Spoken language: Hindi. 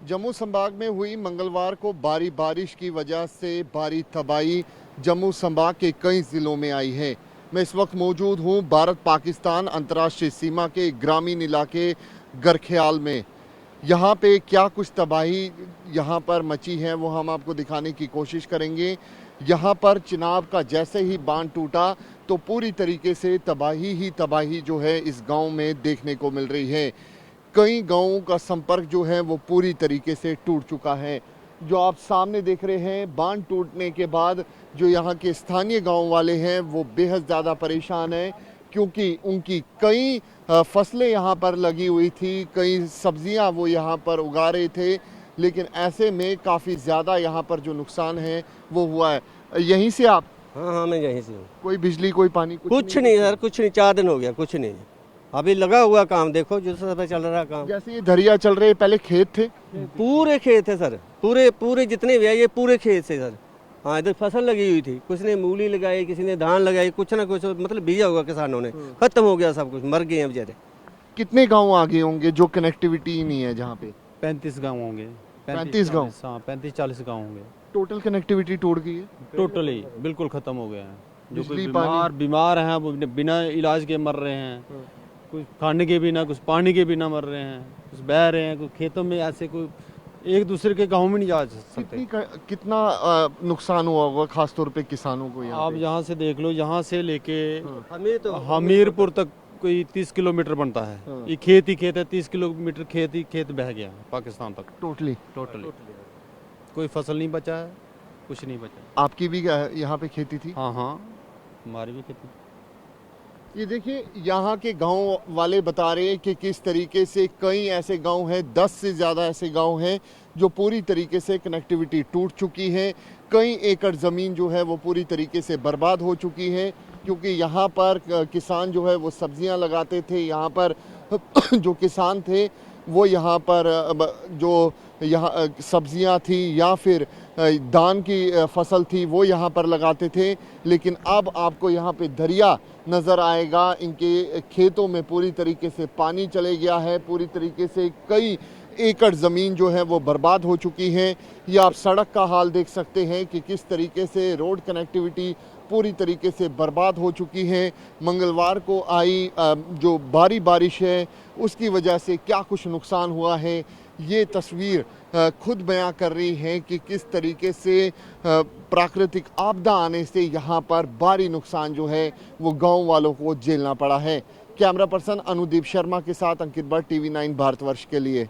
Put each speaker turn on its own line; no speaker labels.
जम्मू संभाग में हुई मंगलवार को भारी बारिश की वजह से भारी तबाही जम्मू संभाग के कई जिलों में आई है। मैं इस वक्त मौजूद हूं भारत पाकिस्तान अंतर्राष्ट्रीय सीमा के ग्रामीण इलाके गरख्याल में। यहाँ पे क्या कुछ तबाही यहाँ पर मची है वो हम आपको दिखाने की कोशिश करेंगे। यहाँ पर चिनाब का जैसे ही बांध टूटा तो पूरी तरीके से तबाही ही तबाही जो है इस गांव में देखने को मिल रही है। कई गांवों का संपर्क जो है वो पूरी तरीके से टूट चुका है। जो आप सामने देख रहे हैं, बांध टूटने के बाद जो यहाँ के स्थानीय गांव वाले हैं वो बेहद ज़्यादा परेशान हैं, क्योंकि उनकी कई फसलें यहाँ पर लगी हुई थी, कई सब्जियाँ वो यहाँ पर उगा रहे थे, लेकिन ऐसे में काफ़ी ज़्यादा यहाँ पर जो नुकसान है वो हुआ है। यहीं से आप?
हाँ, मैं यहीं से हूँ।
कोई बिजली कोई पानी
कुछ नहीं सर, कुछ नहीं। 4 दिन हो गया, कुछ नहीं। अभी लगा हुआ काम, देखो जो सब चल रहा काम।
जैसे ये दरिया चल रहे, पहले खेत थे?
पूरे खेत है सर, पूरे जितने भी है ये पूरे खेत से सर। हाँ, इधर फसल लगी हुई थी, कुछ ने मूली लगाई, किसी ने धान लगाई, कुछ ना कुछ मतलब बीजा हुआ किसानों ने। खत्म हो गया सब कुछ, मर गए हैं बेचारे।
कितने गांव आगे होंगे जो कनेक्टिविटी ही नहीं है जहाँ पे?
35 गांव होंगे।
35 गांव?
हाँ, 35-40 गांव होंगे।
टोटल कनेक्टिविटी टूट गई है?
टोटली बिल्कुल खत्म हो गया है। जो
बिजली,
कोई बीमार हैं वो बिना इलाज के मर रहे हैं। कुछ खाने के बिना, कुछ पानी के बिना मर रहे हैं, कुछ बह रहे हैं, कुछ खेतों में ऐसे कोई एक दूसरे के गाँव में नहीं जा सकते।
कितना नुकसान हुआ होगा खासतौर पे किसानों को?
आप यहाँ से देख लो, यहाँ से लेके
हमीरपुर
तक कोई 30 किलोमीटर बनता है।
हाँ।
ये खेत ही खेत है, 30 किलोमीटर खेत ही खेत बह गया पाकिस्तान तक।
टोटली
कोई फसल नहीं बचा है, कुछ नहीं बचा।
आपकी भी यहाँ पे खेती थी?
हाँ, हमारी भी खेती।
ये देखिए, यहाँ के गांव वाले बता रहे हैं कि किस तरीके से कई ऐसे गांव हैं, 10 से ज़्यादा ऐसे गांव हैं जो पूरी तरीके से कनेक्टिविटी टूट चुकी है। कई एकड़ ज़मीन जो है वो पूरी तरीके से बर्बाद हो चुकी है, क्योंकि यहाँ पर किसान जो है वो सब्जियाँ लगाते थे। यहाँ पर जो किसान थे वो यहाँ पर जो यहाँ सब्जियाँ थी या फिर धान की फसल थी वो यहाँ पर लगाते थे, लेकिन अब आपको यहाँ पे दरिया नज़र आएगा। इनके खेतों में पूरी तरीके से पानी चले गया है, पूरी तरीके से कई एकड़ ज़मीन जो है वो बर्बाद हो चुकी है। ये आप सड़क का हाल देख सकते हैं कि किस तरीके से रोड कनेक्टिविटी पूरी तरीके से बर्बाद हो चुकी है। मंगलवार को आई जो भारी बारिश है उसकी वजह से क्या कुछ नुकसान हुआ है, ये तस्वीर खुद बयां कर रही है कि किस तरीके से प्राकृतिक आपदा आने से यहाँ पर भारी नुकसान जो है वो गांव वालों को झेलना पड़ा है। कैमरा पर्सन अनुदीप शर्मा के साथ अंकित भट्ट, TV9 भारतवर्ष के लिए।